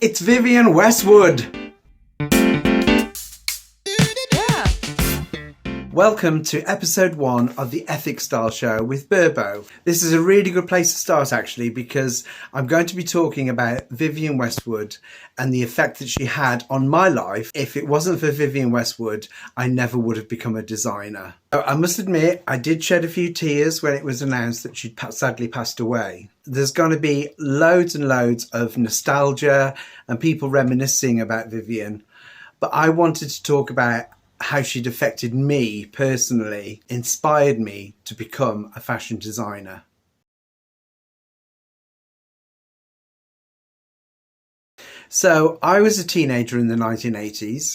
It's Vivian Westwood. Welcome to episode 1 of the ETHICSTYLE Show with BURBO. This is a really good place to start actually, because I'm going to be talking about Vivienne Westwood and the effect that she had on my life. If it wasn't for Vivienne Westwood, I never would have become a designer. I must admit, I did shed a few tears when it was announced that she'd sadly passed away. There's going to be loads and loads of nostalgia and people reminiscing about Vivienne, but I wanted to talk about how she'd affected me personally, inspired me to become a fashion designer. So I was a teenager in the 1980s,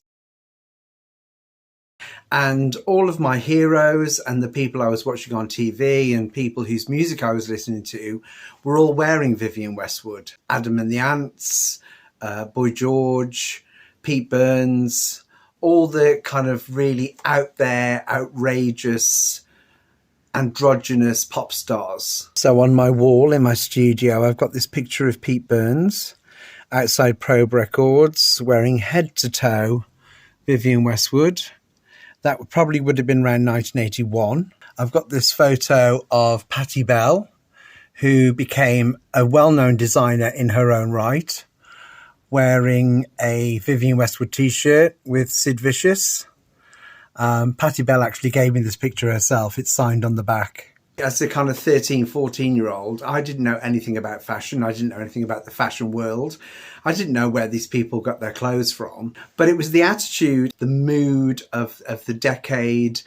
and all of my heroes and the people I was watching on TV and people whose music I was listening to were all wearing Vivienne Westwood. Adam and the Ants, Boy George, Pete Burns, all the kind of really out there, outrageous, androgynous pop stars. So on my wall in my studio, I've got this picture of Pete Burns outside Probe Records wearing head to toe Vivienne Westwood. That probably would have been around 1981. I've got this photo of Patti Bell, who became a well-known designer in her own right, wearing a Vivienne Westwood t-shirt with Sid Vicious. Patti Bell actually gave me this picture herself. It's signed on the back. As a kind of 13, 14-year-old, I didn't know anything about fashion. I didn't know anything about the fashion world. I didn't know where these people got their clothes from. But it was the attitude, the mood of the decade,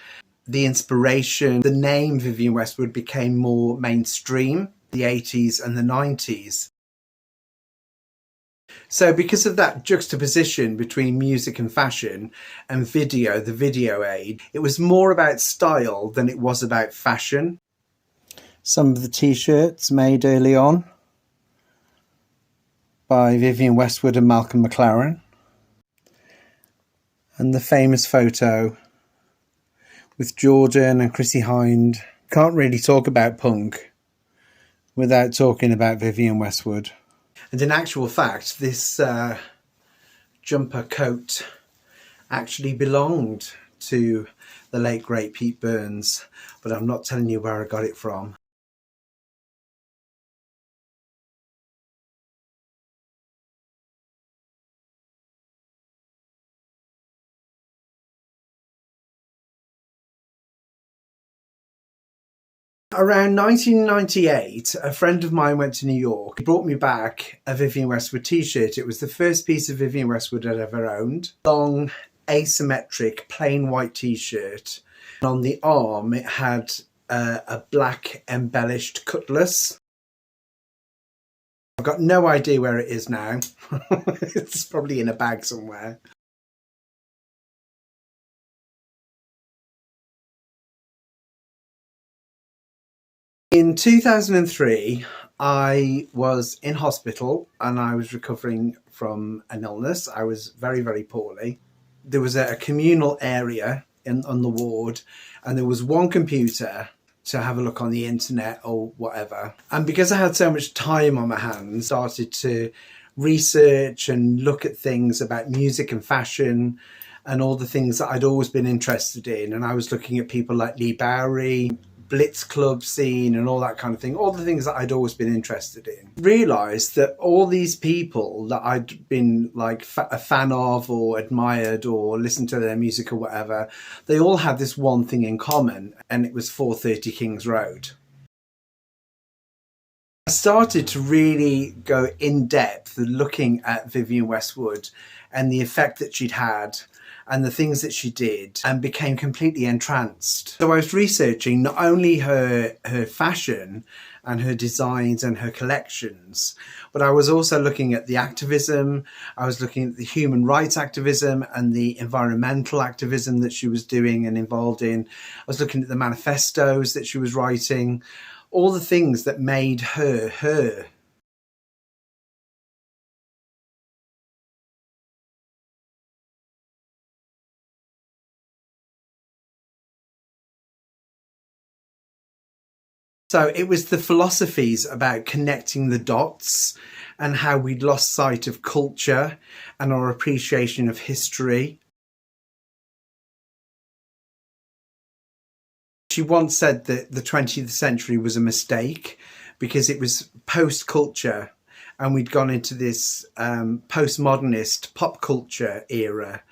the inspiration. The name Vivienne Westwood became more mainstream, the 80s and the 90s. So because of that juxtaposition between music and fashion and video, the video age, it was more about style than it was about fashion. Some of the t-shirts made early on by Vivienne Westwood and Malcolm McLaren. And the famous photo with Jordan and Chrissie Hynde. Can't really talk about punk without talking about Vivienne Westwood. And in actual fact, this jumper coat actually belonged to the late great Pete Burns, but I'm not telling you where I got it from. Around 1998, a friend of mine went to New York. He brought me back a Vivienne Westwood t-shirt. It was the first piece of Vivienne Westwood I'd ever owned. Long, asymmetric, plain white t-shirt. And on the arm, it had a black embellished cutlass. I've got no idea where it is now. It's probably in a bag somewhere. In 2003, I was in hospital and I was recovering from an illness. I was very, very poorly. There was a communal area on the ward, and there was one computer to have a look on the internet or whatever. And because I had so much time on my hands, I started to research and look at things about music and fashion and all the things that I'd always been interested in. And I was looking at people like Lee Bowery, Blitz club scene and all that kind of thing, all the things that I'd always been interested in. Realised that all these people that I'd been like a fan of or admired or listened to their music or whatever, they all had this one thing in common, and it was 430 Kings Road. I started to really go in depth looking at Vivienne Westwood and the effect that she'd had and the things that she did, and became completely entranced. So I was researching not only her fashion and her designs and her collections, but I was also looking at the activism. I was looking at the human rights activism and the environmental activism that she was doing and involved in. I was looking at the manifestos that she was writing, all the things that made her her. So it was the philosophies about connecting the dots and how we'd lost sight of culture and our appreciation of history. She once said that the 20th century was a mistake because it was post-culture and we'd gone into this postmodernist pop culture era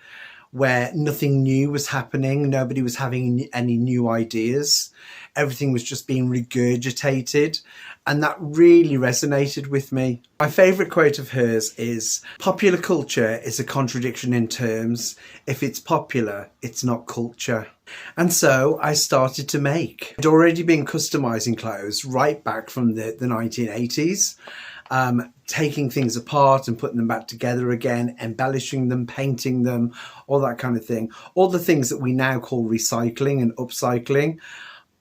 where nothing new was happening, nobody was having any new ideas, everything was just being regurgitated, and that really resonated with me. My favourite quote of hers is, "Popular culture is a contradiction in terms. If it's popular, it's not culture." And so I started to make. I'd already been customising clothes right back from the 1980s. Taking things apart and putting them back together again, embellishing them, painting them, all that kind of thing. All the things that we now call recycling and upcycling.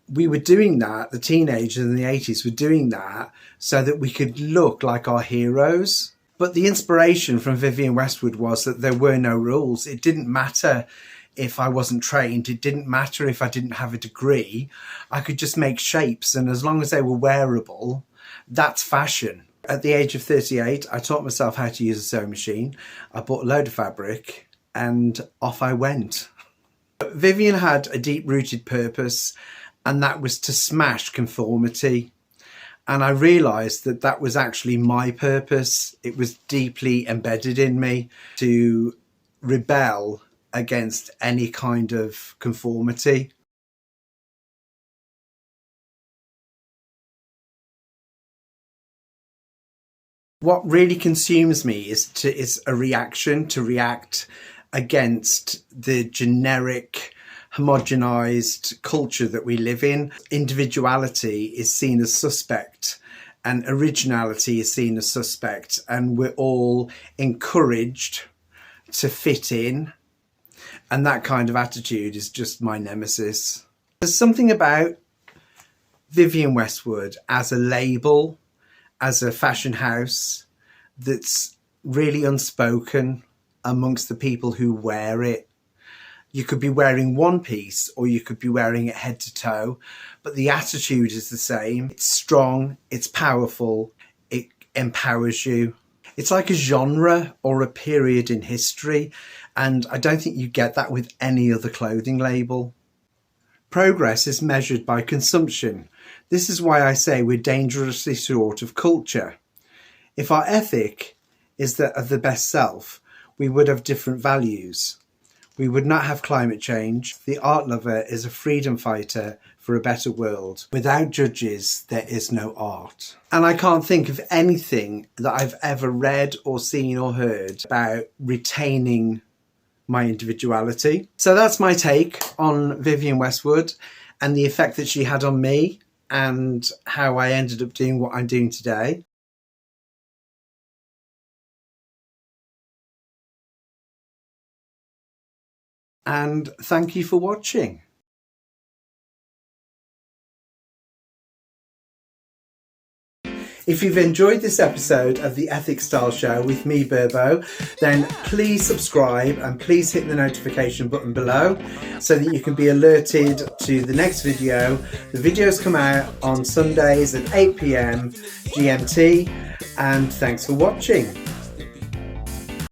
We were doing that, the teenagers in the 80s were doing that so that we could look like our heroes. But the inspiration from Vivienne Westwood was that there were no rules. It didn't matter if I wasn't trained. It didn't matter if I didn't have a degree. I could just make shapes, and as long as they were wearable, that's fashion. At the age of 38, I taught myself how to use a sewing machine. I bought a load of fabric and off I went. Vivian had a deep-rooted purpose, and that was to smash conformity. And I realised that that was actually my purpose. It was deeply embedded in me to rebel against any kind of conformity. What really consumes me is a reaction, to react against the generic, homogenized culture that we live in. Individuality is seen as suspect and originality is seen as suspect, and we're all encouraged to fit in, and that kind of attitude is just my nemesis. There's something about Vivienne Westwood as a label, as a fashion house, that's really unspoken amongst the people who wear it. You could be wearing one piece or you could be wearing it head to toe, but the attitude is the same. It's strong, it's powerful, it empowers you. It's like a genre or a period in history, and I don't think you get that with any other clothing label. Progress is measured by consumption. This is why I say we're dangerously short of culture. If our ethic is that of the best self, we would have different values. We would not have climate change. The art lover is a freedom fighter for a better world. Without judges, there is no art. And I can't think of anything that I've ever read or seen or heard about retaining my individuality. So that's my take on Vivienne Westwood and the effect that she had on me and how I ended up doing what I'm doing today. And thank you for watching. If you've enjoyed this episode of the ETHICSTYLE Show with me, Burbo, then please subscribe and please hit the notification button below so that you can be alerted to the next video. The videos come out on Sundays at 8 PM GMT, and thanks for watching.